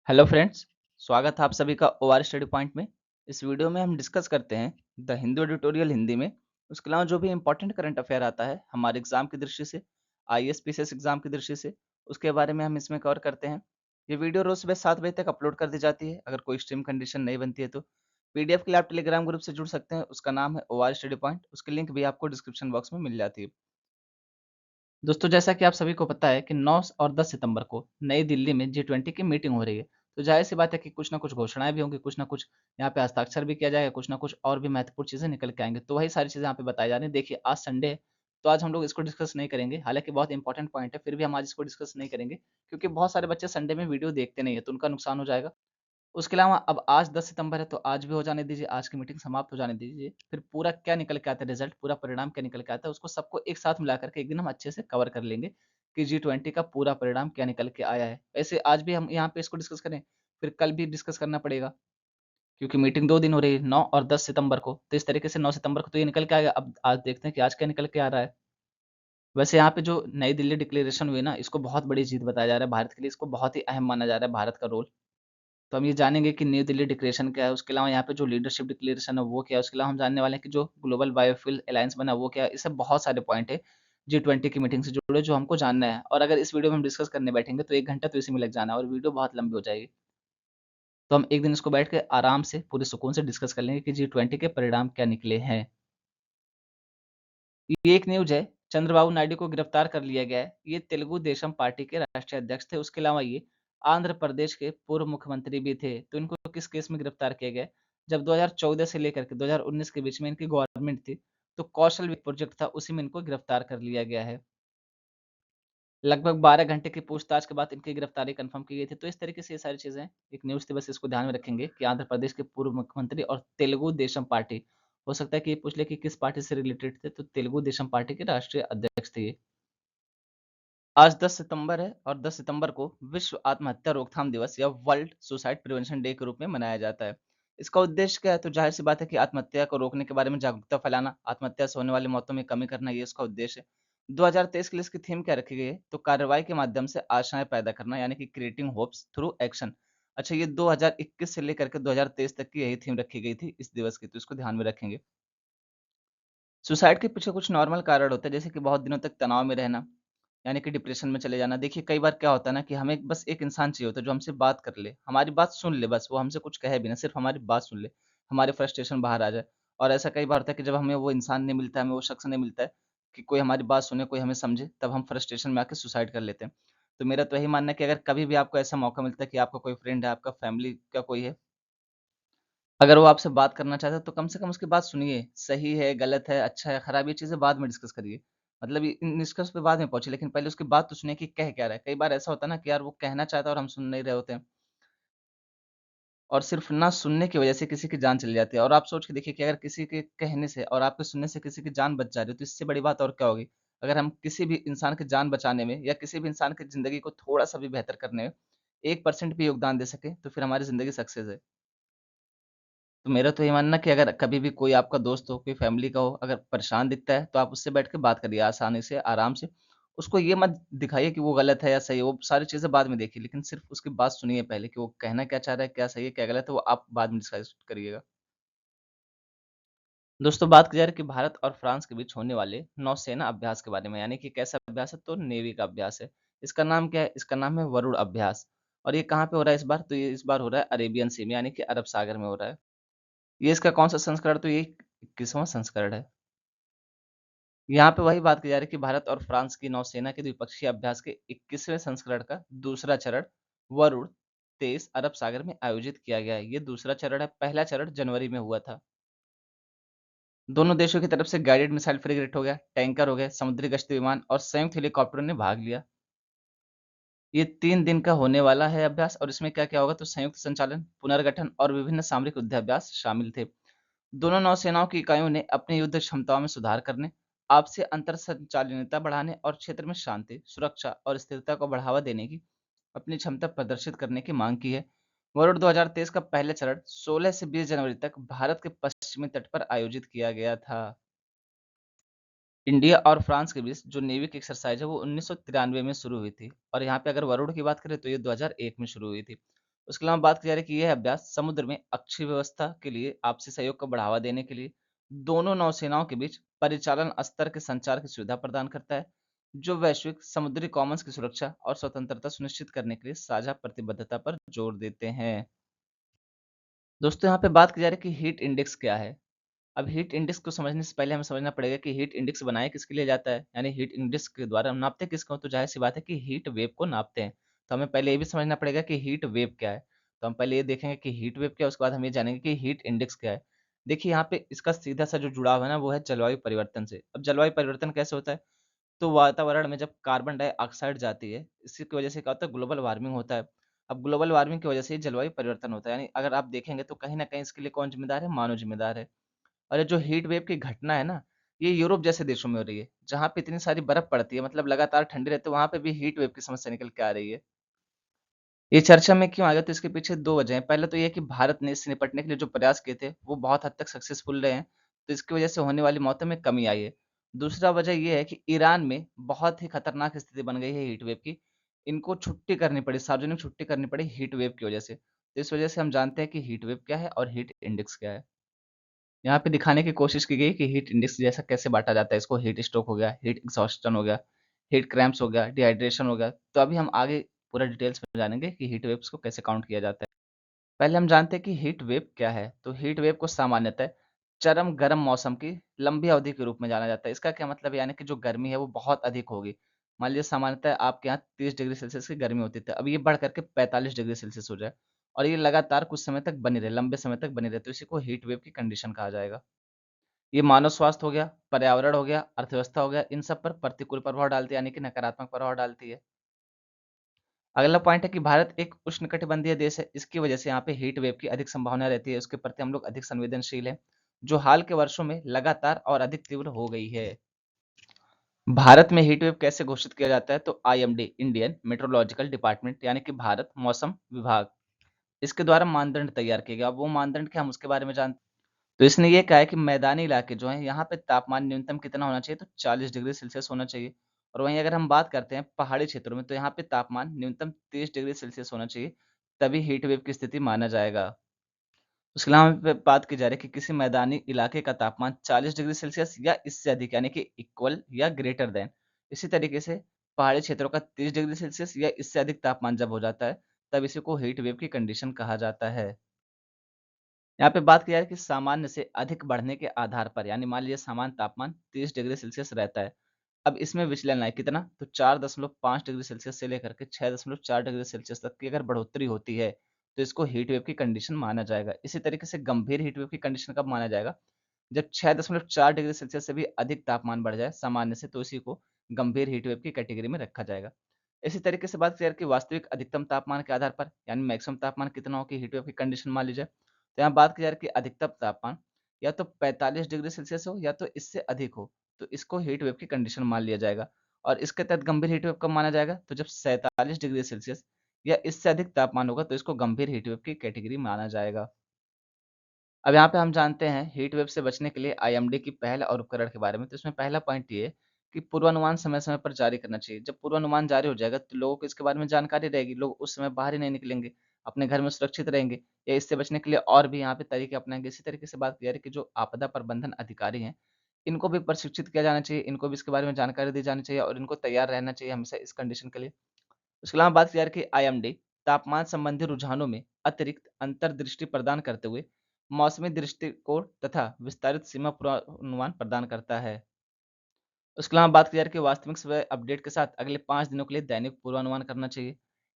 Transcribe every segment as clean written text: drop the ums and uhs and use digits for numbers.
Hello friends, स्वागत है आप सभी का ओआर स्टडी पॉइंट में। इस वीडियो में हम डिस्कस करते हैं द हिंदू एडिटोरियल हिंदी में। उसके अलावा जो भी इंपॉर्टेंट करंट अफेयर आता है हमारे एग्जाम की दृष्टि से, आईएएस पीसीएस एग्जाम की दृष्टि से, उसके बारे में हम इसमें कवर करते हैं। ये वीडियो रोज सुबह 7 बजे तक अपलोड कर दी जाती है। अगर कोई स्ट्रीम कंडीशन नहीं बनती है तो पीडीएफ के लिए आप टेलीग्राम ग्रुप से जुड़ सकते हैं। उसका नाम है ओआर स्टडी पॉइंट। उसकी लिंक भी आपको डिस्क्रिप्शन बॉक्स में मिल जाती है। दोस्तों, जैसा कि आप सभी को पता है कि 9 और 10 सितंबर को नई दिल्ली में जी20 की मीटिंग हो रही है। तो ज़ाहिर-सी बात है कि कुछ ना कुछ घोषणाएँ भी होंगी, कुछ ना कुछ यहाँ पे हस्ताक्षर भी किया जाएगा, कुछ ना कुछ और भी महत्वपूर्ण चीज़ें निकल के आएँगी। तो वही सारी चीज़ें यहाँ पे बताई जा रही हैं। देखिए, आज संडे है, तो आज हम लोग इसको डिस्कस नहीं करेंगे। हालाँकि बहुत इंपॉर्टेंट पॉइंट है, फिर भी हम आज इसको डिस्कस नहीं करेंगे, क्योंकि बहुत सारे बच्चे संडे में वीडियो देखते नहीं हैं, तो उनका नुकसान हो जाएगा। उसके अलावा अब आज 10 सितंबर है, तो आज भी हो जाने दीजिए, आज की मीटिंग समाप्त हो जाने दीजिए। फिर पूरा क्या निकल के आता है रिज़ल्ट, पूरा परिणाम क्या निकल के आता है, उसको सबको एक साथ मिला कर के एक दिन हम अच्छे से कवर कर लेंगे कि जी20 का पूरा परिणाम क्या निकल के आया है। वैसे आज भी हम यहाँ पे इसको डिस्कस करें, फिर कल भी डिस्कस करना पड़ेगा, क्योंकि मीटिंग 2 दिन हो रही है, 9 और 10 सितंबर को। तो इस तरीके से 9 सितंबर को तो ये निकल के आएगा। अब आज देखते हैं कि आज क्या निकल के आ रहा है। वैसे यहाँ पे जो नई दिल्ली डिक्लेरेशन हुई ना, इसको बहुत बड़ी जीत बताया जा रहा है भारत के लिए, इसको बहुत ही अहम माना जा रहा है भारत का रोल। तो हम ये जानेंगे कि न्यू दिल्ली डिक्लेरेशन क्या है, उसके अलावा यहाँ पे जो लीडरशिप डिक्लेरेशन है वो क्या है, उसके अलावा हम जानने वाले हैं कि जो ग्लोबल बायोफ्यूल अलायंस बना है वो क्या है। इससे बहुत सारे पॉइंट है जी20 की मीटिंग से जुड़े जो हमको जानना है, और अगर इस वीडियो में हम डिस्कस करने बैठेंगे तो 1 घंटा तो इसी में लग जाना है और वीडियो बहुत लंबी हो जाएगी। तो हम एक दिन इसको बैठ के आराम से पूरे सुकून से डिस्कस कर लेंगे कि जी20 के परिणाम क्या निकले हैं। ये एक न्यूज है, चंद्रबाबू नायडू को गिरफ्तार कर लिया गया है। ये तेलुगु देशम पार्टी के राष्ट्रीय अध्यक्ष थे। उसके अलावा ये आंध्र प्रदेश के पूर्व मुख्यमंत्री भी थे। तो इनको किस केस में गिरफ्तार किया गया है? जब 2014 से लेकर के 2019 के बीच में इनकी गवर्नमेंट थी, तो कौशल विकास प्रोजेक्ट था, उसी में इनको गिरफ्तार कर लिया गया है। लगभग 12 घंटे की पूछताछ के बाद इनकी गिरफ्तारी कंफर्म की गई थी। तो इस तरीके से ये सारी चीज़ें एक न्यूज़ थी, बस इसको ध्यान में रखेंगे कि आंध्र प्रदेश के पूर्व मुख्यमंत्री और तेलुगु देशम पार्टी, हो सकता है कि ये पूछ ले कि किस पार्टी से रिलेटेड थे, तो तेलुगु देशम पार्टी के राष्ट्रीय अध्यक्ष थे ये। आज 10 सितंबर है और 10 सितंबर को विश्व आत्महत्या रोकथाम दिवस या वर्ल्ड सुसाइड प्रिवेंशन डे के रूप में मनाया जाता है। इसका उद्देश्य क्या है? तो जाहिर सी बात है कि आत्महत्या को रोकने के बारे में जागरूकता फैलाना, आत्महत्या से होने वाली मौतों में कमी करना, ये इसका उद्देश्य है। 2023 के लिए इसकी थीम क्या रखी गई है? तो कार्रवाई के माध्यम से आशाएं पैदा करना, यानी कि क्रिएटिंग होप्स थ्रू एक्शन। अच्छा, ये 2021 से लेकर के 2023 तक की यही थीम रखी गई थी इस दिवस की, तो इसको ध्यान में रखेंगे। सुसाइड के पीछे कुछ नॉर्मल कारण होते हैं, जैसे कि बहुत दिनों तक तनाव में रहना, यानी कि डिप्रेशन में चले जाना। देखिए, कई बार क्या होता है ना कि हमें बस एक इंसान चाहिए होता है जो हमसे बात कर ले, हमारी बात सुन ले, बस वो हमसे कुछ कहे भी ना, सिर्फ हमारी बात सुन ले, हमारी फ्रस्ट्रेशन बाहर आ जाए। और ऐसा कई बार होता है कि जब हमें वो इंसान नहीं मिलता है, हमें वो शख्स नहीं मिलता है कि कोई हमारी बात सुने, कोई हमें समझे, तब हम फ्रस्ट्रेशन में आके सुसाइड कर लेते हैं। तो मेरा तो यही मानना है कि अगर कभी भी आपको ऐसा मौका मिलता है कि आपका कोई फ्रेंड है, आपका फैमिली का कोई है, अगर वो आपसे बात करना चाहता है तो कम से कम उसकी बात सुनिए। सही है, गलत है, अच्छा है, खराब है, ये चीज़ें बाद में डिस्कस करिए। मतलब ये इन निष्कर्ष पे बाद में पहुँचिए, लेकिन पहले उसकी बात तो सुनिए कि कह क्या रहा है। कई बार ऐसा होता है ना कि यार वो कहना चाहता है और हम सुन नहीं रहे होते हैं, और सिर्फ़ ना सुनने की वज़ह से किसी की जान चली जाती है। और आप सोच के देखिए कि अगर किसी के कहने से और आपके सुनने से किसी की जान बच जा रही है, तो इससे बड़ी बात और क्या होगी? अगर हम किसी भी इंसान की जान बचाने में या किसी भी इंसान की ज़िंदगी को थोड़ा-सा भी बेहतर करने में 1% भी योगदान दे सकें, तो फिर हमारी ज़िंदगी सक्सेस है। तो मेरा तो ये मानना है कि अगर कभी भी कोई आपका दोस्त हो, कोई फैमिली का हो, अगर परेशान दिखता है, तो आप उससे बैठ के बात करिए आसानी से, आराम से। उसको ये मत दिखाइए कि वो गलत है या सही है, वो सारी चीज़ें बाद में देखिए, लेकिन सिर्फ़ उसकी बात सुनिए पहले कि वो कहना क्या चाह रहा है, क्या सही है, क्या गलत है, वो आप बाद में डिसाइड करिएगा। दोस्तों, बात की जा रही है कि भारत और फ्रांस के बीच होने वाले नौसेना अभ्यास के बारे में, यानी कि कैसा अभ्यास है? तो नेवी का अभ्यास है। इसका नाम क्या है? इसका नाम है वरुण अभ्यास। और ये कहाँ पे हो रहा है इस बार? तो ये इस बार हो रहा है अरेबियन सी में, यानी कि अरब सागर में हो रहा है। ये इसका कौन-सा संस्करण? तो ये 21वाँ संस्करण है। यहाँ पे वही बात की जा रही है कि भारत और फ्रांस की नौसेना के द्विपक्षीय अभ्यास के 21वें संस्करण का दूसरा चरण वरुण 23 अरब सागर में आयोजित किया गया है। ये दूसरा चरण है, पहला चरण जनवरी में हुआ था। दोनों देशों की तरफ से गाइडेड मिसाइल फ्रिगेट हो गया, टैंकर हो गए, समुद्री गश्ती विमान और संयुक्त हेलीकॉप्टरों ने भाग लिया। ये 3 दिन का होने वाला है अभ्यास, और इसमें क्या-क्या होगा? तो संयुक्त संचालन, पुनर्गठन और विभिन्न सामरिक युद्धाभ्यास शामिल थे। दोनों नौसेनाओं की इकाइयों ने अपनी युद्ध क्षमताओं में सुधार करने, आपसी अंतर संचालनीयता बढ़ाने और क्षेत्र में शांति, सुरक्षा और स्थिरता को बढ़ावा देने की अपनी क्षमता प्रदर्शित करने की मांग की है। वरुण 2023 का पहला चरण 16 से 20 जनवरी तक भारत के पश्चिमी तट पर आयोजित किया गया था। इंडिया और फ्रांस के बीच जो नेवी की एक्सरसाइज है वो 1993 में शुरू हुई थी, और यहाँ पे अगर वरुण की बात करें तो ये 2001 में शुरू हुई थी। उसके अलावा बात की जा रही है कि यह अभ्यास समुद्र में अक्षय व्यवस्था के लिए आपसी सहयोग को बढ़ावा देने के लिए दोनों नौसेनाओं के बीच परिचालन स्तर के संचार की सुविधा प्रदान करता है, जो वैश्विक समुद्री कॉमन्स की सुरक्षा और स्वतंत्रता सुनिश्चित करने के लिए साझा प्रतिबद्धता पर जोर देते हैं। दोस्तों, यहाँ पे बात की जा रही है कि हीट इंडेक्स क्या है। अब हीट इंडेक्स को समझने से पहले हमें समझना पड़ेगा कि हीट इंडेक्स बनाया किसके लिए जाता है, यानी हीट इंडेक्स के द्वारा हम नापते किसको, तो जाहिर सी बात है कि हीट वेव को नापते हैं। तो हमें पहले ये भी समझना पड़ेगा कि हीट वेव क्या है। तो हम पहले ये देखेंगे कि हीट वेव क्या है, उसके बाद हम ये जानेंगे कि हीट इंडेक्स क्या है। देखिए, यहाँ पे इसका सीधा सा जो जुड़ाव है ना, वो है जलवायु परिवर्तन से। अब जलवायु परिवर्तन कैसे होता है, तो वातावरण में जब कार्बन डाइऑक्साइड जाती है, इसी की वजह से क्या होता है, ग्लोबल वार्मिंग होता है। अब ग्लोबल वार्मिंग की वजह से ही जलवायु परिवर्तन होता है, यानी अगर आप देखेंगे तो कहीं न कहीं इसके लिए कौन ज़िम्मेदार है? मानव ज़िम्मेदार है। और ये जो हीट वेव की घटना है ना, ये यूरोप जैसे देशों में हो रही है, जहाँ पे इतनी सारी बर्फ पड़ती है, मतलब लगातार ठंडी रहती है, वहाँ पे भी हीट वेव की समस्या निकल के आ रही है। ये चर्चा में क्यों आ गया, तो इसके पीछे 2 वजह हैं। पहले तो ये है कि भारत ने इससे निपटने के लिए जो प्रयास किए थे, वो बहुत हद तक सक्सेसफुल रहे हैं, तो इसकी वजह से होने वाली मौतों में कमी आई है। दूसरा वजह ये है कि ईरान में बहुत ही खतरनाक स्थिति बन गई है हीट वेव की। इनको छुट्टी करनी पड़ी, सार्वजनिक छुट्टी करनी पड़ी हीट वेव की वजह से। तो इस वजह से हम जानते हैं कि हीट वेव क्या है और हीट इंडेक्स क्या है। यहाँ पे दिखाने की कोशिश की गई कि हीट इंडेक्स जैसा कैसे बाँटा जाता है, इसको हीट स्ट्रोक हो गया, हीट एग्ज़ॉस्टन हो गया, हीट क्रैम्प्स हो गया, डिहाइड्रेशन हो गया। तो अभी हम आगे पूरा डिटेल्स में जानेंगे कि हीट वेव्स को कैसे काउंट किया जाता है। पहले हम जानते हैं कि हीट वेव क्या है। तो हीट वेव को सामान्यतः चरम गर्म मौसम की लंबी अवधि के रूप में जाना जाता है। इसका क्या मतलब है, यानी कि जो गर्मी है वो बहुत अधिक होगी। मान लीजिए सामान्यतः आपके यहाँ 30 डिग्री सेल्सियस की गर्मी होती थी, अब ये बढ़ कर के 45 डिग्री सेल्सियस हो जाए और ये लगातार कुछ समय तक बनी रहे, लंबे समय तक बनी रहे, तो इसी को हीट वेव की कंडीशन कहा जाएगा। ये मानव स्वास्थ्य हो गया, पर्यावरण हो गया, अर्थव्यवस्था हो गया, इन सब पर प्रतिकूल प्रभाव डालती है, यानी कि नकारात्मक प्रभाव डालती है। अगला पॉइंट है कि भारत एक उष्णकटिबंधीय देश है, इसकी वजह से यहाँ पे हीट वेव की अधिक संभावना रहती है, उसके प्रति हम लोग अधिक संवेदनशील हैं, जो हाल के वर्षों में लगातार और अधिक तीव्र हो गई है। भारत में हीट वेव कैसे घोषित किया जाता है, तो आईएमडी, इंडियन मेट्रोलॉजिकल डिपार्टमेंट, यानी कि भारत मौसम विभाग, इसके द्वारा मानदंड तैयार किए गए। अब वो मानदंड क्या, हम उसके बारे में जानते हैं। तो इसने ये कहा है कि मैदानी इलाके जो हैं, यहाँ पे तापमान न्यूनतम कितना होना चाहिए, तो 40 डिग्री सेल्सियस होना चाहिए। और वहीं अगर हम बात करते हैं पहाड़ी क्षेत्रों में, तो यहाँ पे तापमान न्यूनतम 30 डिग्री सेल्सियस होना चाहिए, तभी हीट वेव की स्थिति माना जाएगा। उसके अलावा यहाँ पे बात की जा रही है कि किसी मैदानी इलाके का तापमान 40 डिग्री सेल्सियस या इससे अधिक, यानी कि इक्वल या ग्रेटर देन। इसी तरीके से पहाड़ी क्षेत्रों का 30 डिग्री सेल्सियस या इससे अधिक तापमान जब हो जाता है, तब इसी को हीट वेव की कंडीशन कहा जाता है। यहाँ पे बात की जा रही है कि सामान्य से अधिक बढ़ने के आधार पर, यानी मान लीजिए सामान्य तापमान 30 डिग्री सेल्सियस रहता है। अब इसमें विचलन आए कितना, तो 4.5 डिग्री सेल्सियस से लेकर के 6.4 डिग्री सेल्सियस तक की अगर बढ़ोतरी होती है, तो इसको हीट वेव की कंडीशन माना जाएगा। इसी तरीके से गंभीर हीट वेव की कंडीशन कब माना जाएगा, जब 6.4 डिग्री सेल्सियस से भी अधिक तापमान बढ़ जाए सामान्य से, तो इसी को गंभीर हीट वेव की कैटेगरी में रखा जाएगा। इसी तरीके से बात करें कि वास्तविक अधिकतम तापमान के आधार पर, यानी मैक्सिमम तापमान कितना हो कि हीट वेव की कंडीशन मान ली जाए, तो यहाँ बात की जा रही है कि अधिकतम तापमान या तो 45 डिग्री सेल्सियस हो या तो इससे अधिक हो, तो इसको हीट वेव की कंडीशन मान लिया जाएगा। और इसके तहत गंभीर हीट वेव कब माना जाएगा, तो जब 47 डिग्री सेल्सियस या इससे अधिक तापमान होगा, तो इसको गंभीर हीट वेव की कैटेगरी माना जाएगा। अब यहाँ पे हम जानते हैं हीट वेव से बचने के लिए आईएमडी की पहल और उपकरण के बारे में। तो इसमें पहला पॉइंट ये है कि पूर्वानुमान समय-समय पर जारी करना चाहिए। जब पूर्वानुमान जारी हो जाएगा, तो लोगों को इसके बारे में जानकारी रहेगी। लोग उस समय बाहर ही नहीं निकलेंगे, अपने घर में सुरक्षित रहेंगे, या इससे बचने के लिए और भी यहाँ पे तरीके अपनाएँगे। इसी तरीके से बात की जा रही है कि जो आपदा प्रबंधन अधिकारी हैं, इनको भी प्रशिक्षित किया जाना चाहिए, इनको भी इसके बारे में जानकारी दी जानी चाहिए और इनको तैयार रहना चाहिए हमेशा इस कंडीशन के लिए। उसके अलावा बात की जा रही है कि आईएमडी तापमान संबंधी रुझानों में अतिरिक्त अंतर्दृष्टि प्रदान करते हुए मौसमी दृष्टिकोण तथा विस्तारित सीमा पूर्वानुमान प्रदान करता है। उसके अलावा बात की जा रही है कि वास्तविक समय अपडेट के साथ अगले 5 दिनों के लिए दैनिक पूर्वानुमान करना चाहिए।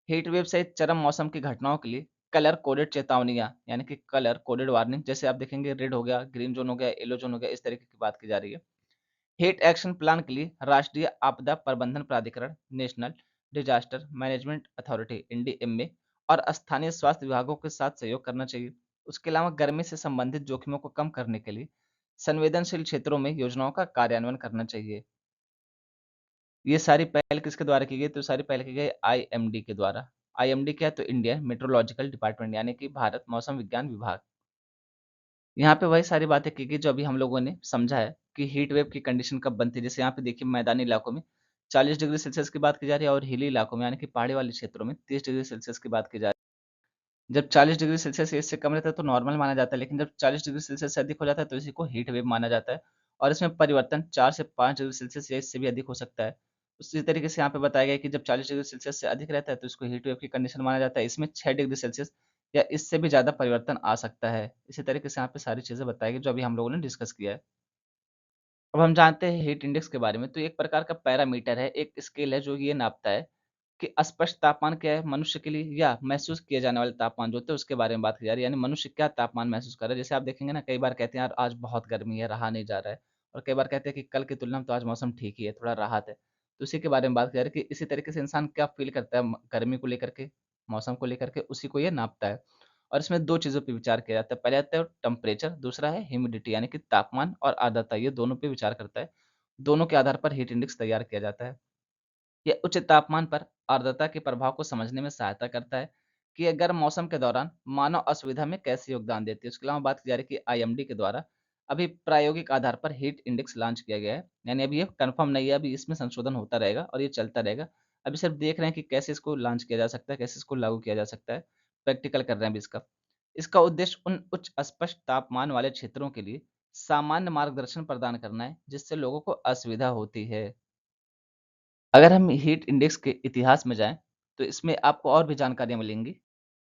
हीट वेव सहित चरम मौसम की घटनाओं के लिए कलर कोडेड चेतावनियां, यानी कि कलर कोडेड वार्निंग, जैसे आप देखेंगे रेड हो गया, ग्रीन जोन हो गया, येलो जोन हो गया, इस तरीके की बात की जा रही है। हीट एक्शन प्लान के लिए राष्ट्रीय आपदा प्रबंधन प्राधिकरण, national disaster management authority, NDMA, और स्थानीय स्वास्थ्य विभागों के साथ सहयोग करना चाहिए। उसके अलावा गर्मी से संबंधित जोखिमों को कम करने के लिए संवेदनशील क्षेत्रों में योजनाओं का कार्यान्वयन करना चाहिए। ये सारी पहल किसके द्वारा की गई, तो सारी पहल की गई आईएमडी के द्वारा। आईएमडी क्या है, तो इंडियन मेट्रोलॉजिकल डिपार्टमेंट, यानी कि भारत मौसम विज्ञान विभाग। यहाँ पे वही सारी बातें की गई जो अभी हम लोगों ने समझा है कि हीट वेव की कंडीशन कब बनती है। जैसे यहाँ पे देखिए मैदानी इलाकों में 40 डिग्री सेल्सियस की बात की जा रही है और हिली इलाकों में, यानी कि पहाड़ी वाले क्षेत्रों में 30 डिग्री सेल्सियस की बात की जा रही है। जब 40 डिग्री सेल्सियस या इससे कम रहता है तो नॉर्मल माना जाता है, लेकिन जब 40 डिग्री सेल्सियस से अधिक हो जाता है तो इसी को हीट वेव माना जाता है और इसमें परिवर्तन 4 से 5 डिग्री सेल्सियस या इससे भी अधिक हो सकता है। उसी तरीके से यहाँ पे बताया गया है कि जब 40 डिग्री सेल्सियस से अधिक रहता है तो इसको हीट वेव की कंडीशन माना जाता है। इसमें 6 डिग्री सेल्सियस या इससे भी ज़्यादा परिवर्तन आ सकता है। इसी तरीके से यहाँ पे सारी चीज़ें बताई गई जो अभी हम लोगों ने डिस्कस किया है। अब हम जानते हैं हीट इंडेक्स के बारे में, तो एक प्रकार का पैरामीटर है, एक स्केल है जो ये नापता है कि स्पष्ट तापमान क्या है मनुष्य के लिए या महसूस किए जाने वाले तापमान जो होते हैं उसके बारे में बात की जा रही है। यानी मनुष्य क्या तापमान महसूस कर रहा है। जैसे आप देखेंगे ना, कई बार कहते हैं यार आज बहुत गर्मी है, रहा नहीं जा रहा है, और कई बार कहते हैं कि कल की तुलना में तो आज मौसम ठीक ही है, थोड़ा राहत है। तो उसी के बारे में बात की जा रही है कि इसी तरीके से इंसान क्या फ़ील करता है गर्मी को लेकर के, मौसम को लेकर के, उसी को ये नापता है। और इसमें 2 चीज़ों पे विचार किया जाता है। पहले आता है टेम्परेचर, दूसरा है ह्यूमिडिटी यानी कि तापमान और आर्द्रता, ये दोनों पे विचार करता है। दोनों के आधार पर हीट इंडेक्स तैयार किया जाता है। ये उच्च तापमान पर आर्द्रता के प्रभाव को समझने में सहायता करता है कि ये गर्म मौसम के दौरान मानव असुविधा में कैसे योगदान देती है। उसके अलावा बात की जा रही है कि आईएमडी के द्वारा अभी प्रायोगिक आधार पर हीट इंडेक्स लॉन्च किया गया है। यानी अभी ये कंफर्म नहीं है, अभी इसमें संशोधन होता रहेगा और ये चलता रहेगा। अभी सिर्फ देख रहे हैं कि कैसे इसको लॉन्च किया जा सकता है, कैसे इसको लागू किया जा सकता है। प्रैक्टिकल कर रहे हैं अभी इसका। इसका उद्देश्य उन उच्च स्पष्ट तापमान वाले क्षेत्रों के लिए सामान्य मार्गदर्शन प्रदान करना है, जिससे लोगों को असुविधा होती है। अगर हम हीट इंडेक्स के इतिहास में जाएँ, तो इसमें आपको और भी जानकारियाँ मिलेंगी।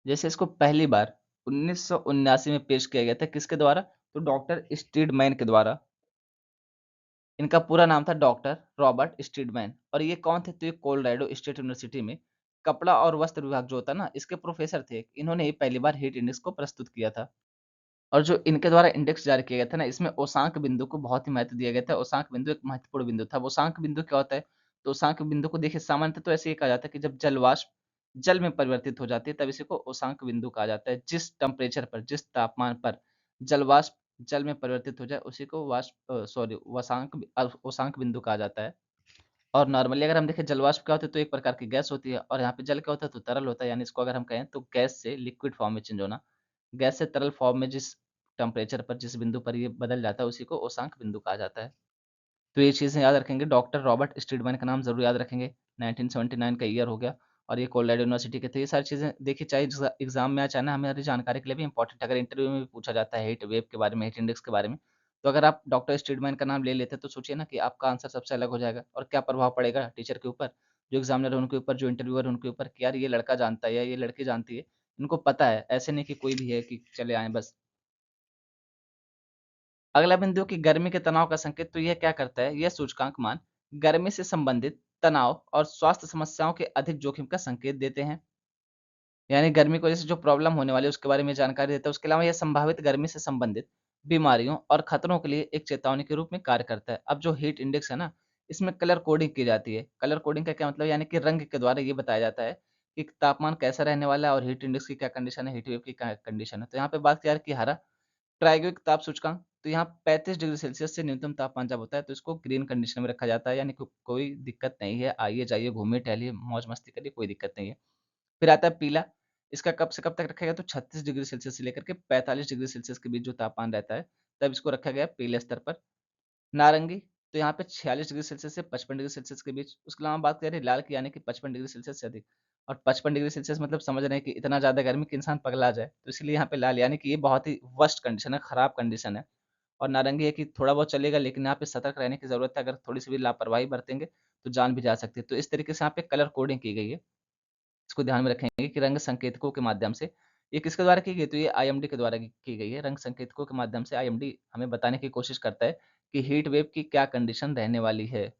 जैसे इसको पहली बार 1979 में पेश किया गया था, किसके द्वारा? तो डॉक्टर स्टीडमैन के द्वारा। इनका पूरा नाम था डॉक्टर रॉबर्ट स्टीडमैन और ये कौन थे? तो ये कोलोराडो स्टेट यूनिवर्सिटी में कपड़ा और वस्त्र विभाग जो होता है ना, इसके प्रोफ़ेसर थे। इन्होंने ही पहली बार हीट इंडेक्स को प्रस्तुत किया था। और जो इनके द्वारा इंडेक्स जारी किया गया था ना, इसमें ओसांक बिंदु को बहुत ही महत्व दिया गया था। ओसांक बिंदु एक महत्वपूर्ण बिंदु था। ओसांक बिंदु क्या होता है? तो ओसांक बिंदु को देखिए, सामान्यतः तो ऐसे ही कहा जाता है कि जब जल वाष्प जल में परिवर्तित हो जाती है, तब इसी को ओसांक बिंदु कहा जाता है। जिस टेम्परेचर पर, जिस तापमान पर जल वाष्प जल में परिवर्तित हो जाए, उसी को ओसांक बिंदु कहा जाता है। और नॉर्मली अगर हम देखें जल वाष्प क्या होता है, तो एक प्रकार की गैस होती है और यहाँ पे जल क्या होता है, तो तरल होता है। यानी इसको अगर हम कहें तो गैस से लिक्विड फॉर्म में चेंज होना। गैस से तरल फॉर्म में जिस टेम्परेचर पर, जिस बिंदु पर ये बदल जाता है, उसी को ओसांक बिंदु कहा जाता है। तो ये चीज़ें याद रखेंगे, डॉक्टर रॉबर्ट स्टीडमैन का नाम ज़रूर याद रखेंगे। 1979 का ईयर हो गया और ये कोलोराडो यूनिवर्सिटी के थे। ये सारी चीज़ें देखिए, चाहे एग्ज़ाम में आए, चाहे ना, हमारी जानकारी के लिए भी इम्पोर्टेंट है। अगर इंटरव्यू में भी पूछा जाता है हीट वेव के बारे में, हीट इंडेक्स के बारे में, तो अगर आप डॉक्टर स्टीडमैन का नाम ले लेते हैं, तो सोचिए ना कि आपका आंसर सबसे अलग हो जाएगा और क्या प्रभाव पड़ेगा टीचर के ऊपर, जो एग्ज़ामिनर है उनके ऊपर, जो इंटरव्यूअर है उनके ऊपर कि यार ये लड़का जानता है या ये लड़की जानती है, इनको पता है। ऐसे नहीं कि कोई भी है कि चले आएँ बस। अगला बिंदु कि गर्मी के तनाव का संकेत, तो यह क्या करता है? यह सूचकांक मान गर्मी से संबंधित तनाव और स्वास्थ्य समस्याओं के अधिक जोखिम का संकेत देते हैं। यानी गर्मी की वजह से जो प्रॉब्लम होने वाली है उसके बारे में जानकारी देता है। उसके अलावा यह संभावित गर्मी से संबंधित बीमारियों और खतरों के लिए एक चेतावनी के रूप में कार्य करता है। अब जो हीट इंडेक्स है ना, इसमें कलर कोडिंग की जाती है। कलर कोडिंग का क्या मतलब? यानी कि रंग के द्वारा ये बताया जाता है कि तापमान कैसा रहने वाला है और हीट इंडेक्स की क्या कंडीशन है, हीट वेव की क्या कंडीशन है। तो यहाँ पे बात की जा रही है कि हरा प्रायोगिक ताप सूचकांक, तो यहाँ 35 डिग्री सेल्सियस से न्यूनतम तापमान जब होता है तो इसको ग्रीन कंडीशन में रखा जाता है। यानी कोई दिक्कत नहीं है, आइए जाइए घूमिए टहलिए मौज मस्ती करिए, कोई दिक्कत नहीं है। फिर आता है पीला, इसका कब से कब तक रखा गया? तो 36 डिग्री सेल्सियस से लेकर के 45 डिग्री सेल्सियस के बीच जो तापमान रहता है, तब इसको रखा गया है पीले स्तर पर। नारंगी, तो यहाँ पे 46 डिग्री सेल्सियस से 55 डिग्री सेल्सियस के बीच। उसके अलावा बात करें लाल की, यानी कि 55 डिग्री सेल्सियस से अधिक। और 55 डिग्री सेल्सियस मतलब समझ रहे हैं कि इतना ज़्यादा गर्मी कि इंसान पगला जाए, तो इसलिए यहाँ पे लाल, यानी कि ये बहुत ही वर्स्ट कंडीशन है, खराब कंडीशन है। और नारंगी है कि थोड़ा बहुत चलेगा, लेकिन यहाँ पे सतर्क रहने की ज़रूरत है। अगर थोड़ी-सी भी लापरवाही बरतेंगे, तो जान भी जा सकती है। तो इस तरीके से यहाँ पे कलर कोडिंग की गई है। इसको ध्यान में रखेंगे कि रंग संकेतकों के माध्यम से, ये किसके द्वारा की गई? तो ये आईएमडी के द्वारा की गई है। रंग संकेतकों के माध्यम से आईएमडी हमें बताने की कोशिश करता है कि हीट वेव की क्या कंडीशन रहने वाली है।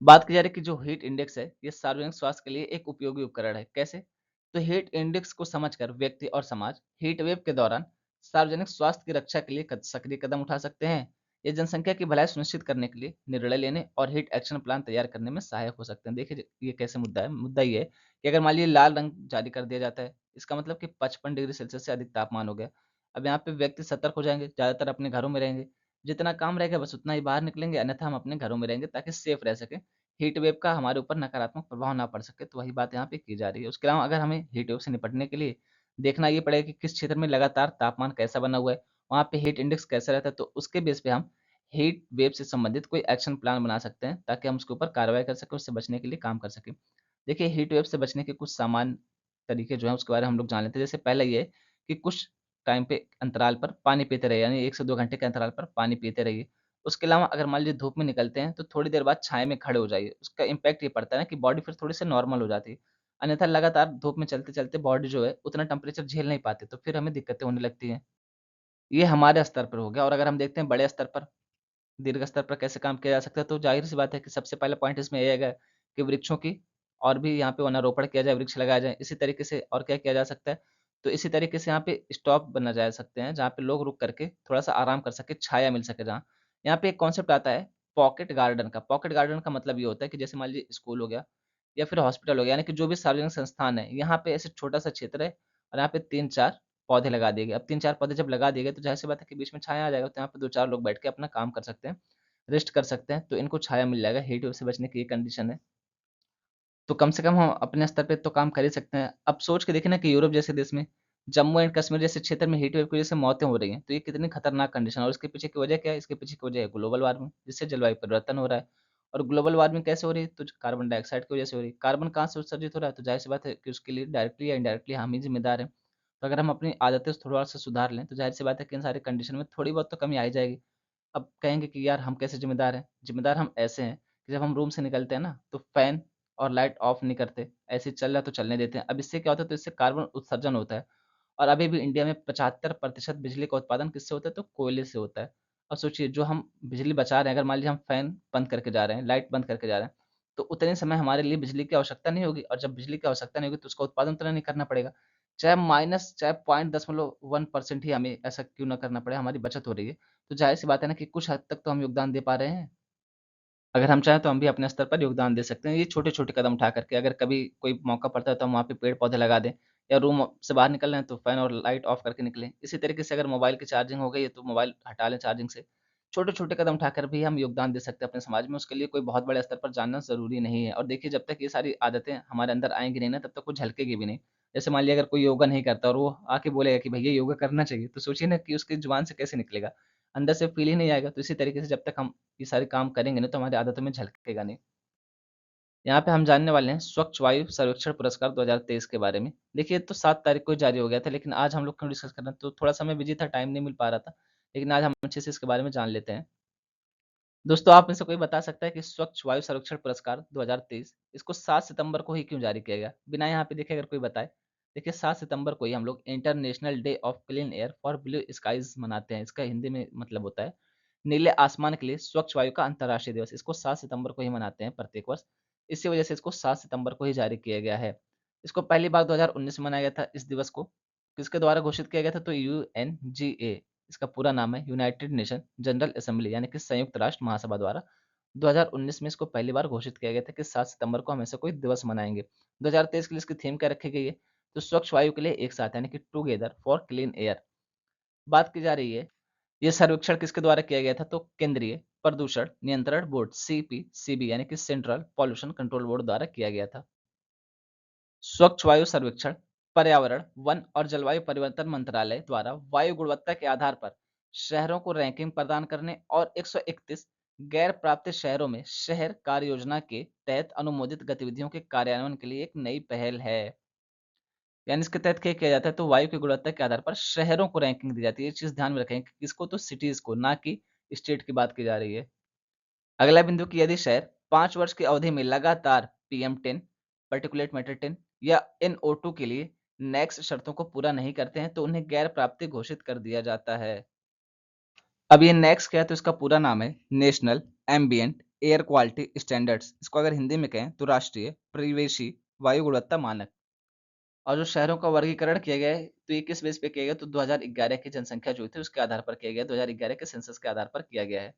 बात की जा रही है कि जो हीट इंडेक्स है, ये सार्वजनिक स्वास्थ्य के लिए एक उपयोगी उपकरण है। कैसे? तो हीट इंडेक्स को समझकर व्यक्ति और समाज हीट वेव के दौरान सार्वजनिक स्वास्थ्य की रक्षा के लिए सक्रिय कदम उठा सकते हैं। ये जनसंख्या की भलाई सुनिश्चित करने के लिए निर्णय लेने और हीट एक्शन प्लान तैयार करने में सहायक हो सकते हैं। देखिए ये कैसे मुद्दा है? मुद्दा ये है कि अगर मान लीजिए लाल रंग जारी कर दिया जाता है, इसका मतलब कि 55 डिग्री सेल्सियस से अधिक तापमान हो गया। अब यहाँ पे व्यक्ति सतर्क हो जाएंगे, ज़्यादातर अपने घरों में रहेंगे। जितना काम रहेगा बस उतना ही बाहर निकलेंगे, अन्यथा हम अपने घरों में रहेंगे ताकि सेफ रह सकें। हीट वेव का हमारे ऊपर नकारात्मक प्रभाव ना पड़ सके, तो वही बात यहाँ पे की जा रही है। उसके अलावा अगर हमें हीट वेव से निपटने के लिए देखना ये पड़ेगा कि किस क्षेत्र में लगातार तापमान कैसा बना हुआ है, वहाँ पे हीट इंडेक्स कैसा रहता है, तो उसके बेस पे हम हीट वेव से संबंधित कोई एक्शन प्लान बना सकते हैं ताकि हम उसके ऊपर कार्रवाई कर सकें, उससे बचने के लिए काम कर सकें। देखिए हीट वेव से बचने के कुछ सामान्य तरीके जो हैं उसके बारे में हम लोग जान लेते हैं। जैसे पहला ये है कि कुछ टाइम पे अंतराल पर पानी पीते रहिए, यानी 1 से 2 घंटे के अंतराल पर पानी पीते रहिए। उसके अलावा अगर मान लीजिए धूप में निकलते हैं तो थोड़ी देर बाद छाया में खड़े हो जाइए। उसका इम्पैक्ट ये पड़ता है ना कि बॉडी फिर थोड़ी-सी नॉर्मल हो जाती है। अन्यथा लगातार धूप में चलते-चलते बॉडी जो है उतना टेम्परेचर झेल नहीं पाती, तो फिर हमें दिक्कतें होने लगती हैं। ये हमारे स्तर पर हो गया और अगर हम देखते हैं बड़े स्तर पर, दीर्घ स्तर पर कैसे काम किया जा सकता है, तो ज़ाहिर-सी बात है कि सबसे पहला पॉइंट इसमें ये आएगा कि वृक्षों की और भी यहाँ पे वनारोपण किया जाए, वृक्ष लगाए जाएँ। इसी तरीके से और क्या किया जा सकता है, तो इसी तरीके से यहाँ पे स्टॉप बना जा सकते हैं, जहाँ पे लोग रुक करके थोड़ा-सा आराम कर सकें, छाया मिल सके जहाँ। यहाँ पे एक कॉन्सेप्ट आता है पॉकेट गार्डन का। पॉकेट गार्डन का मतलब ये होता है कि जैसे मान लीजिए स्कूल हो गया या फिर हॉस्पिटल हो गया, यानी कि जो भी सार्वजनिक संस्थान है, यहाँ पे ऐसे छोटा-सा क्षेत्र है और यहाँ पे 3-4 पौधे लगा दिए गए। अब 3-4 पौधे जब लगा दिए गए, तो ज़ाहिर-सी बात है कि बीच में छाया आ जाएगा, तो यहाँ पे 2-4 लोग बैठ के अपना काम कर सकते हैं, रेस्ट कर सकते हैं, तो इनको छाया मिल जाएगा, हीट वेव से बचने की ये कंडीशन है। तो कम से कम हम अपने स्तर पे तो काम कर ही सकते हैं। अब सोच के देखिए ना कि यूरोप जैसे देश में, जम्मू एंड कश्मीर जैसे क्षेत्र में हीट वेव की वजह से मौतें हो रही हैं, तो ये कितनी खतरनाक कंडीशन है और इसके पीछे की वजह क्या है? इसके पीछे की वजह है ग्लोबल वार्मिंग, जिससे जलवायु परिवर्तन हो रहा है। और ग्लोबल वार्मिंग कैसे हो रही है? तो कार्बन डाइऑक्साइड की वजह से हो रही है। कार्बन कहाँ से उत्सर्जित हो रहा है? तो ज़ाहिर-सी बात है कि उसके लिए डायरेक्टली या इनडायरेक्टली हम ही ज़िम्मेदार हैं। तो अगर हम अपनी आदतें थोड़ा-सा सुधार लें, तो ज़ाहिर-सी बात है कि इन सारी कंडीशन में थोड़ी बहुत तो कमी आ ही जाएगी। अब कहेंगे कि यार हम कैसे ज़िम्मेदार हैं? ज़िम्मेदार हम ऐसे हैं कि जब हम रूम से निकलते हैं ना, तो फ़ैन और लाइट ऑफ नहीं करते, ऐसे ही चल रहा है तो चलने देते हैं। अब इससे क्या होता है, तो इससे कार्बन उत्सर्जन होता है और अभी भी इंडिया में 75% बिजली का उत्पादन किससे होता है? तो कोयले से होता है। और सोचिए जो हम बिजली बचा रहे हैं, अगर मान लीजिए हम फ़ैन बंद करके जा रहे हैं, लाइट बंद करके जा रहे हैं, तो उतने समय हमारे लिए बिजली की आवश्यकता नहीं होगी और जब बिजली की आवश्यकता नहीं होगी तो उसका उत्पादन उतना नहीं करना पड़ेगा। चाहे 0.1% ही हमें ऐसा क्यों ना करना पड़े, हमारी बचत हो रही है। तो ज़ाहिर-सी बात है ना कि कुछ हद तक तो हम योगदान दे पा रहे हैं। अगर हम चाहें तो हम भी अपने स्तर पर योगदान दे सकते हैं, ये छोटे-छोटे कदम उठा कर के। अगर कभी कोई मौका पड़ता है तो हम वहाँ पे पेड़-पौधे लगा दें या रूम से बाहर निकल रहे हैं तो फ़ैन और लाइट ऑफ करके निकलें। इसी तरीके से अगर मोबाइल की चार्जिंग हो गई है तो मोबाइल हटा लें चार्जिंग से। छोटे-छोटे कदम उठाकर भी हम योगदान दे सकते हैं अपने समाज में, उसके लिए कोई बहुत बड़े स्तर पर जानना ज़रूरी नहीं है। और देखिए जब तक ये सारी आदतें हमारे अंदर आएँगी नहीं ना, तब तक वो झलकेगी भी नहीं। जैसे मान लिया अगर कोई योगा नहीं करता और वो आके बोलेगा कि भैया योगा करना चाहिए, तो सोचिए ना कि उसकी ज़ुबान से कैसे निकलेगा? अंदर से फ़ील ही नहीं आएगा। तो इसी तरीके से जब तक हम ये सारे काम करेंगे ना, तो हमारी आदतों में झलकेगा नहीं। यहाँ पे हम जानने वाले हैं स्वच्छ वायु सर्वेक्षण पुरस्कार 2023 के बारे में। देखिए, ये तो 7 तारीख को ही जारी हो गया था, लेकिन आज हम लोग क्यों डिस्कस कर रहे हैं, तो थोड़ा-सा मैं बिज़ी था, टाइम नहीं मिल पा रहा था। लेकिन आज हम अच्छे से इसके बारे में जान लेते हैं। दोस्तों, आप में से कोई बता सकता है कि स्वच्छ वायु सर्वेक्षण पुरस्कार 2023 इसको 7 सितंबर को ही क्यों जारी किया गया? बिना यहाँ पे देखे अगर कोई बताए। देखिए, 7 सितंबर को ही हम लोग international day of clean air for blue skies मनाते हैं। इसका हिंदी में मतलब होता है, नीले आसमान के लिए स्वच्छ वायु का अंतर्राष्ट्रीय दिवस। इसको 7 सितंबर को ही मनाते हैं प्रत्येक वर्ष। इसी वजह से इसको 7 सितंबर को ही जारी किया गया है। इसको पहली बार 2019 में मनाया गया था इस दिवस को। किसके द्वारा घोषित किया गया था? तो यूएनजीए, इसका पूरा नाम है यूनाइटेड नेशन जनरल असेंबली, यानी कि संयुक्त राष्ट्र महासभा द्वारा 2019 में इसको पहली बार घोषित किया गया था कि 7 सितंबर को हम ऐसा कोई दिवस मनाएँगे। 2023 के लिए इसकी थीम क्या रखी गई है? तो स्वच्छ वायु के लिए एक साथ, यानी कि टुगेदर फॉर क्लीन एयर। बात की जा रही है, ये सर्वेक्षण किसके द्वारा किया गया था? तो केंद्रीय प्रदूषण नियंत्रण बोर्ड सीपीसीबी, यानी कि सेंट्रल पॉल्यूशन कंट्रोल बोर्ड द्वारा किया गया था। स्वच्छ वायु सर्वेक्षण पर्यावरण, वन और जलवायु परिवर्तन मंत्रालय द्वारा वायु गुणवत्ता के आधार पर शहरों को रैंकिंग प्रदान करने और 131 गैर प्राप्त शहरों में शहर कार्य योजना के तहत अनुमोदित गतिविधियों के कार्यान्वयन के लिए एक नई पहल है। यानी इसके तहत क्या किया जाता है, तो वायु की गुणवत्ता के आधार पर शहरों को रैंकिंग दी जाती है। ये चीज ध्यान में रखें कि किसको, तो सिटीज को, ना कि स्टेट की बात की जा रही है। अगला बिंदु कि यदि शहर 5 वर्ष की अवधि में लगातार PM10, पार्टिकुलेट मैटर 10 या NO2 के लिए नेक्स्ट शर्तों को पूरा नहीं करते हैं, तो उन्हें गैर प्राप्ति घोषित कर दिया जाता है। अब ये नेक्स्ट क्या है, तो इसका पूरा नाम है national ambient air quality standards. इसको अगर हिंदी में कहें तो राष्ट्रीय परिवेशी वायु गुणवत्ता मानक। और जो शहरों का वर्गीकरण किया गया है, तो ये किस बेस पे किया गया? तो 2011 की जनसंख्या जो थी उसके आधार पर किया गया, 2011 के सेंसस के आधार पर किया गया है।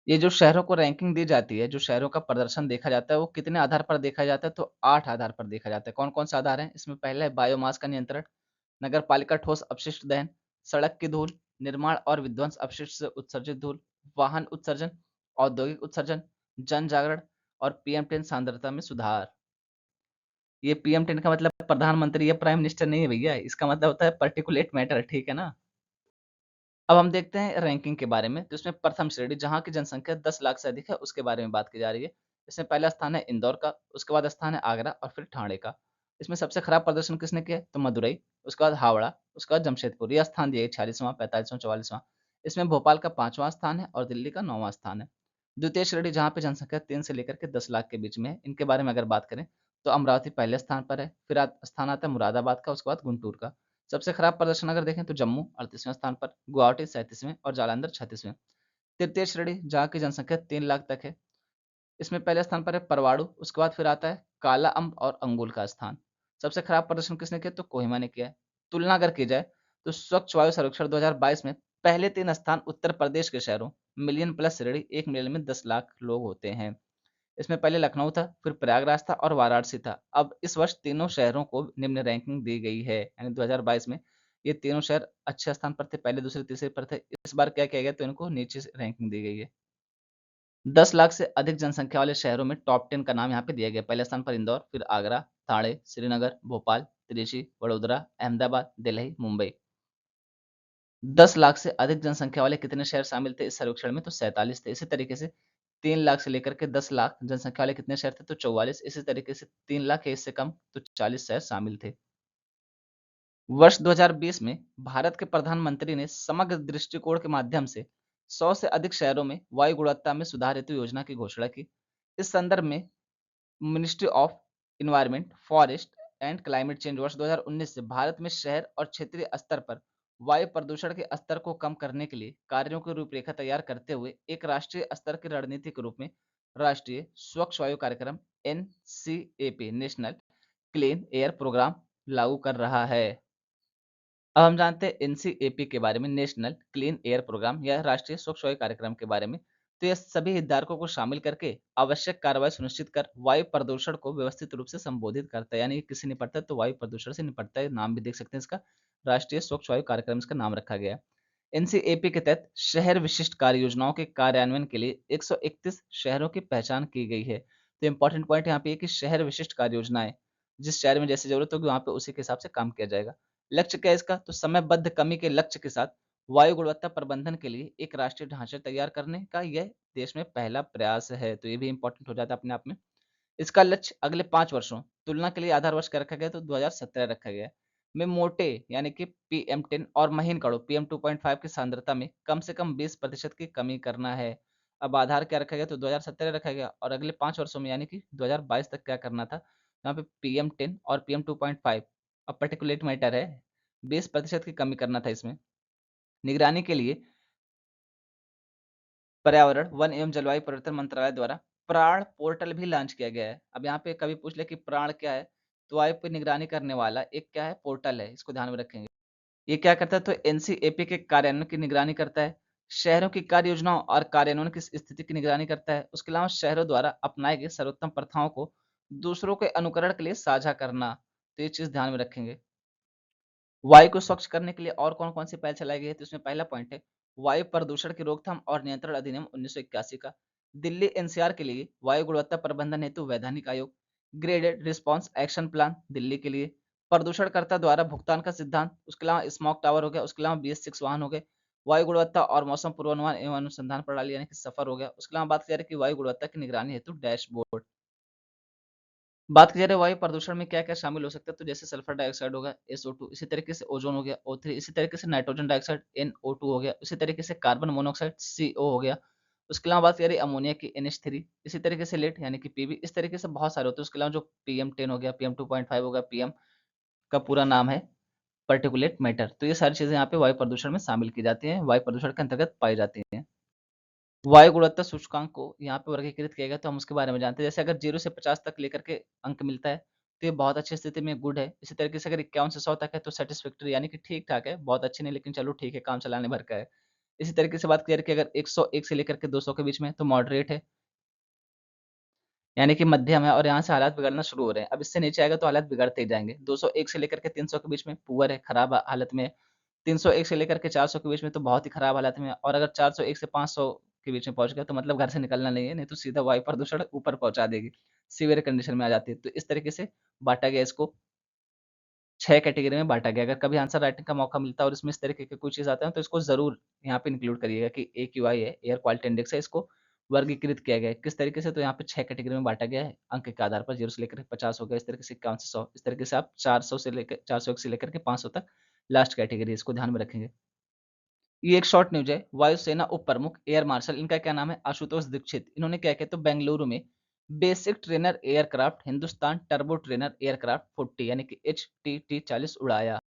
ये जो शहरों को रैंकिंग दी जाती है, जो शहरों का प्रदर्शन देखा जाता है, वो कितने आधार पर देखा जाता है? तो 8 आधार पर देखा जाता है। कौन-कौन से आधार हैं? इसमें पहला है बायोमास का नियंत्रण, नगर पालिका ठोस अपशिष्ट दहन, सड़क की धूल, निर्माण और विध्वंस अपशिष्ट से उत्सर्जित धूल, वाहन उत्सर्जन, औद्योगिक उत्सर्जन, जन जागरण और PM10 सांद्रता में सुधार। ये PM10 का मतलब प्रधानमंत्री या प्राइम मिनिस्टर नहीं है भैया, इसका मतलब होता है पार्टिकुलेट मैटर, ठीक है ना? अब हम देखते हैं रैंकिंग के बारे में, तो इसमें प्रथम श्रेणी जहाँ की जनसंख्या 10 लाख से अधिक है, उसके बारे में बात की जा रही है। इसमें पहला स्थान है इंदौर का, उसके बाद स्थान है आगरा और फिर ठाणे का। इसमें सबसे खराब प्रदर्शन किसने किया है? तो मदुरई, उसके बाद हावड़ा, उसके बाद जमशेदपुर। ये स्थान दिए 46वां, 45वां, 44वां। इसमें भोपाल का 5वां स्थान है और दिल्ली का 9वां स्थान है। द्वितीय श्रेणी जहाँ पे जनसंख्या 3 से लेकर के 10 लाख के बीच में है, इनके बारे में अगर बात करें तो अमरावती पहले स्थान पर है, फिर स्थान आता है मुरादाबाद का, उसके बाद गुंटूर का। सबसे खराब प्रदर्शन अगर देखें तो जम्मू 38वें स्थान पर, गुवाहाटी 37वें और जालंधर 36वें। तृतीय श्रेणी जहाँ की जनसंख्या 3 लाख तक है, इसमें पहले स्थान पर है परवाणु, उसके बाद फिर आता है काला अम्ब और अंगुल का स्थान। सबसे खराब प्रदर्शन किसने किया? तो कोहिमा ने किया है। तुलना अगर की जाए तो स्वच्छ वायु सर्वेक्षण 2022 में पहले 3 स्थान उत्तर प्रदेश के शहरों, मिलियन प्लस श्रेणी, 1 मिलियन में 10 लाख लोग होते हैं। इसमें पहले लखनऊ था, फिर प्रयागराज था और वाराणसी था। अब इस वर्ष तीनों शहरों को निम्न रैंकिंग दी गई है, यानी 2022 में ये तीनों शहर अच्छे स्थान पर थे, पहले, दूसरे, तीसरे पर थे। इस बार क्या किया गया तो इनको नीचे से रैंकिंग दी गई है। 10 लाख से अधिक जनसंख्या वाले शहरों में टॉप 10 का नाम यहाँ पे दिया गया। पहले स्थान पर इंदौर, फिर आगरा, ठाणे, श्रीनगर, भोपाल, त्रिची, वडोदरा, अहमदाबाद, दिल्ली, मुंबई। 10 लाख से अधिक जनसंख्या वाले कितने शहर शामिल थे इस सर्वेक्षण में? तो 47 थे। इसी तरीके से 3 लाख से लेकर के 10 लाख जनसंख्या वाले कितने शहर थे? तो 44। इसी तरीके से 3 लाख या इससे कम तो 40 शहर शामिल थे। वर्ष 2020 में भारत के प्रधानमंत्री ने समग्र दृष्टिकोण के माध्यम से 100 से अधिक शहरों में वायु गुणवत्ता में सुधार हेतु योजना की घोषणा की। इस संदर्भ में ministry of environment, forest and climate change वर्ष 2019 से भारत में शहर और क्षेत्रीय स्तर पर वायु प्रदूषण के स्तर को कम करने के लिए कार्यों की रूपरेखा तैयार करते हुए एक राष्ट्रीय स्तर की रणनीति के रूप में राष्ट्रीय स्वच्छ वायु कार्यक्रम NCAP, national clean air programme लागू कर रहा है। अब हम जानते हैं एनसीएपी के बारे में, नेशनल क्लीन एयर प्रोग्राम या राष्ट्रीय स्वच्छ वायु कार्यक्रम के बारे में। तो यह सभी हितधारकों को शामिल करके आवश्यक कार्रवाई सुनिश्चित कर वायु प्रदूषण को व्यवस्थित रूप से संबोधित करता है, यानी कि किससे निपटता है? तो वायु प्रदूषण से निपटता है। नाम भी देख सकते हैं इसका, राष्ट्रीय स्वच्छ वायु कार्यक्रम इसका नाम रखा गया है। एनसीएपी के तहत शहर विशिष्ट कार्य योजनाओं के कार्यान्वयन के लिए 131 शहरों की पहचान की गई है। तो इंपॉर्टेंट पॉइंट यहाँ पे है कि शहर विशिष्ट कार्य योजनाएं, जिस शहर में जैसी जरूरत होगी वहां पे उसी के हिसाब से काम किया जाएगा। लक्ष्य क्या है इसका? तो समयबद्ध कमी के लक्ष्य के साथ वायु गुणवत्ता प्रबंधन के लिए एक राष्ट्रीय ढांचा तैयार करने का यह देश में पहला प्रयास है। तो ये भी इंपॉर्टेंट हो जाता है अपने आप में। इसका लक्ष्य अगले 5 वर्षों, तुलना के लिए आधार वर्ष क्या रखा गया? तो 2017 रखा गया है। में मोटे यानी कि PM10 और महीन कणों PM2.5 की सांद्रता में कम से कम 20% की कमी करना है। अब आधार क्या रखा गया? तो 2017 रखा गया और अगले 5 वर्षों में यानी कि 2022 तक क्या करना था? यहाँ पे PM10 और PM2.5 अब पार्टिकुलेट मैटर है, 20% की कमी करना था इसमें। निगरानी के लिए पर्यावरण, वन एवं जलवायु परिवर्तन मंत्रालय द्वारा प्राण पोर्टल भी लॉन्च किया गया है। अब यहाँ पे कभी पूछ ले कि प्राण क्या है? तो वायु पे निगरानी करने वाला एक क्या है? पोर्टल है, इसको ध्यान में रखेंगे। ये क्या करता है? तो एनसीएपी के कार्यान्वयन की निगरानी करता है, शहरों की कार्य योजनाओं और कार्यान्वयन की स्थिति की निगरानी करता है। उसके अलावा शहरों द्वारा अपनाए गए सर्वोत्तम प्रथाओं को दूसरों के अनुकरण के लिए साझा करना, तो ये चीज़ ध्यान में रखेंगे। वायु को स्वच्छ करने के लिए और कौन-कौन सी पहल चलाई गई है? तो इसमें पहला पॉइंट है वायु प्रदूषण की रोकथाम और नियंत्रण अधिनियम 1981 का। दिल्ली एनसीआर के लिए वायु गुणवत्ता प्रबंधन हेतु वैधानिक आयोग। Graded response action plan Delhi के लिए। प्रदूषणकर्ता द्वारा भुगतान का सिद्धांत। उसके अलावा स्मॉग टावर हो गया, उसके अलावा BS6 वाहन हो गए। वायु गुणवत्ता और मौसम पूर्वानुमान एवं अनुसंधान प्रणाली यानी कि सफर हो गया। उसके अलावा बात करें कि वायु गुणवत्ता की निगरानी हेतु डैशबोर्ड। बात की जा रही है वायु प्रदूषण में क्या-क्या शामिल हो सकता है, तो जैसे सल्फर डाइऑक्साइड हो गया, SO2, इसी तरीके से ओज़ोन हो गया, O3, इसी तरीके से नाइट्रोजन डाइऑक्साइड, NO2 हो गया, इसी तरीके से कार्बन मोनोऑक्साइड, CO हो गया। उसके अलावा बात करें अमोनिया की, NH3, इसी तरीके से लेड यानी कि PB, इस तरीके से बहुत सारे होते हैं। उसके अलावा जो PM10 हो गया, PM2.5 हो गया, PM का पूरा नाम है पार्टिकुलेट मैटर। तो ये सारी चीज़ें यहाँ पे वायु प्रदूषण में शामिल की जाती हैं, वायु प्रदूषण के अंतर्गत पाई जाती हैं। वायु गुणवत्ता सूचकांक को यहाँ पे वर्गीकृत किया गया, तो हम उसके बारे में जानते हैं। जैसे अगर 0 से 50 तक लेकर के अंक मिलता है तो ये बहुत अच्छी स्थिति में गुड है। इसी तरीके से अगर 51 से 100 तक है तो सैटिस्फैक्टरी यानी कि ठीक ठाक है, बहुत अच्छी नहीं लेकिन चलो ठीक है, काम चलाने भर का है। इसी तरीके से बात करें कि अगर 101 से लेकर के 200 के बीच में है तो मॉडरेट है, यानी कि मध्यम है और यहाँ से हालात बिगड़ना शुरू हो रहे हैं। अब इससे नीचे आएगा तो हालात बिगड़ते ही जाएंगे। 201 से लेकर के 300 के बीच में पुअर है, खराब हालत में है। 301 से लेकर के 400 के बीच में तो बहुत ही खराब हालत में है, और अगर 401 से 500 के बीच में पहुँच गया तो मतलब घर से निकलना नहीं है, नहीं तो सीधा वायु प्रदूषण ऊपर पहुँचा देगी, सीवियर कंडीशन में आ जाती है। तो इस तरीके से बाँटा गया इसको, 6 कैटेगरी में बाँटा गया। अगर कभी आंसर राइटिंग का मौका मिलता है और इसमें इस तरीके के कोई चीज़ आता है तो इसको ज़रूर यहाँ पे इंक्लूड करिएगा कि AQI है, एयर क्वालिटी इंडेक्स है, इसको वर्गीकृत किया गया है। किस तरीके से? तो यहाँ पे 6 कैटेगरी में बाँटा गया है, अंक के आधार पर 0 से लेकर 50 हो गया, इस तरीके से 51 से 100, इस तरीके से आप 400 से लेकर 401 से लेकर के 500 तक लास्ट कैटेगरी है, इसको ध्यान में रखेंगे। ये एक शॉर्ट न्यूज़ है, वायुसेना उप प्रमुख एयर मार्शल, इनका क्या नाम है? आशुतोष दीक्षित। इन्होंने क्या किया? तो बेंगलुरु में basic trainer aircraft Hindustan turbo trainer aircraft 40 यानी कि HTT 40 उड़ाया।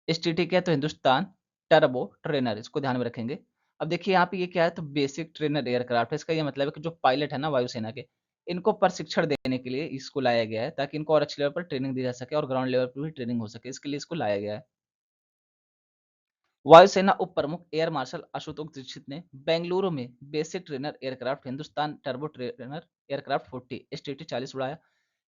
एसटीटी क्या है? तो हिंदुस्तान टर्बो ट्रेनर, इसको ध्यान में रखेंगे। अब देखिए यहाँ पे ये क्या है? तो बेसिक ट्रेनर एयरक्राफ्ट है, इसका ये मतलब है कि जो पायलट है ना वायुसेना के, इनको प्रशिक्षण देने के लिए इसको लाया गया है, ताकि इनको और अच्छे लेवल पर ट्रेनिंग दी जा सके और ग्राउंड लेवल पर भी ट्रेनिंग हो सके, इसके लिए इसको लाया गया है। वायुसेना उप प्रमुख एयर मार्शल आशुतोष दीक्षित ने बेंगलुरु में basic trainer aircraft Hindustan turbo trainer aircraft 40 STT 40 उड़ाया।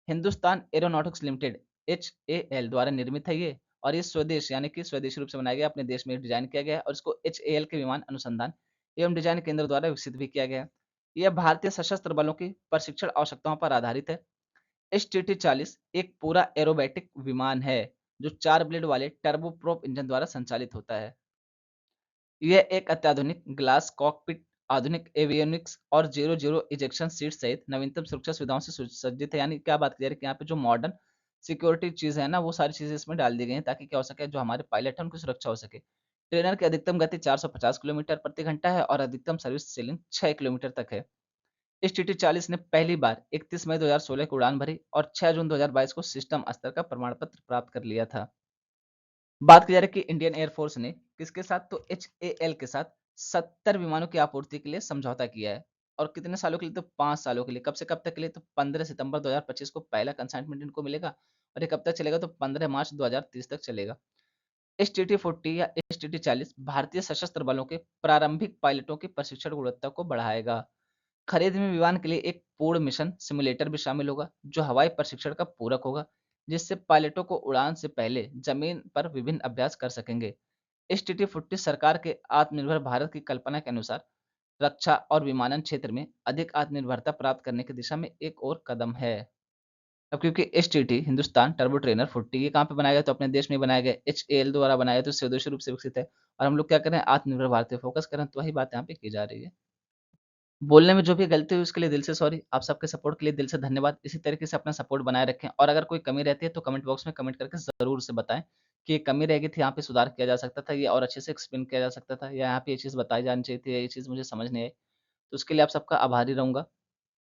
हिंदुस्तान एरोनॉटिक्स लिमिटेड HAL द्वारा निर्मित है ये, और ये स्वदेश यानी कि स्वदेशी रूप से बनाया गया, अपने देश में डिजाइन किया गया है, और इसको HAL के विमान अनुसंधान एवं डिजाइन केंद्र द्वारा विकसित भी किया गया है। यह भारतीय सशस्त्र बलों की प्रशिक्षण आवश्यकताओं पर आधारित है। HTT 40 एक पूरा एरोबैटिक विमान है, जो 4 ब्लेड वाले टर्बोप्रोप इंजन द्वारा संचालित होता है। यह एक अत्याधुनिक ग्लास कॉकपिट, आधुनिक एवियोनिक्स और ज़ीरो ज़ीरो इजेक्शन सीट सहित नवीनतम सुरक्षा सुविधाओं से सुसज्जित है। यानी क्या बात की जा रही है कि यहाँ पे जो मॉडर्न सिक्योरिटी चीज़ है ना, वो सारी चीज़ें इसमें डाल दी गई हैं, ताकि क्या हो सके, जो हमारे पायलट हैं उनकी सुरक्षा हो सके। ट्रेनर की अधिकतम गति 450 किलोमीटर प्रति घंटा है और अधिकतम सर्विस सीलिंग 6 किलोमीटर तक है। इस टीटी 40 ने पहली बार 31 मई 2016 को उड़ान भरी और 6 जून 2022 को सिस्टम स्तर का प्रमाण पत्र प्राप्त कर लिया था। बात की जा रही है कि इंडियन एयरफोर्स ने किसके साथ? तो HAL के साथ 70 विमानों की आपूर्ति के लिए समझौता किया है। और कितने सालों के लिए? तो 5 सालों के लिए। कब से कब तक के लिए? तो 15 सितंबर 2025 को पहला कंसाइनमेंट इनको मिलेगा, और ये कब तक चलेगा? तो 15 मार्च 2030 तक चलेगा। HTT 40 या HTT 40 भारतीय सशस्त्र बलों के प्रारंभिक पायलटों की प्रशिक्षण गुणवत्ता को बढ़ाएगा। खरीद में विमान के लिए एक पूर्ण मिशन सिमुलेटर भी शामिल होगा, जो हवाई प्रशिक्षण का पूरक होगा, जिससे पायलटों को उड़ान से पहले जमीन पर विभिन्न अभ्यास कर सकेंगे। HTT 40 सरकार के आत्मनिर्भर भारत की कल्पना के अनुसार रक्षा और विमानन क्षेत्र में अधिक आत्मनिर्भरता प्राप्त करने की दिशा में एक और कदम है। अब क्योंकि HTT हिंदुस्तान टर्बो ट्रेनर 40 ये कहाँ पे बनाया गया? तो अपने देश में ही बनाया गया। HAL द्वारा बनाया गया, तो स्वदेशी रूप से विकसित है, और हम लोग क्या कर रहे हैं? आत्मनिर्भर भारत पे फोकस कर रहे हैं, तो वही बात यहाँ पे की जा रही है। बोलने में जो भी गलती हुई उसके लिए दिल से सॉरी। आप सबके सपोर्ट के लिए दिल से धन्यवाद। इसी तरीके से अपना सपोर्ट बनाए रखें, और अगर कोई कमी रहती है तो कमेंट बॉक्स में कमेंट करके ज़रूर से बताएँ कि ये कमी रह गई थी, यहाँ पे सुधार किया जा सकता था, ये और अच्छे से एक्सप्लेन किया जा सकता था, या यहाँ पे ये चीज़ बताई जानी चाहिए थी, या ये चीज़ मुझे समझ नहीं आई। तो उसके लिए आप सबका आभारी रहूँगा।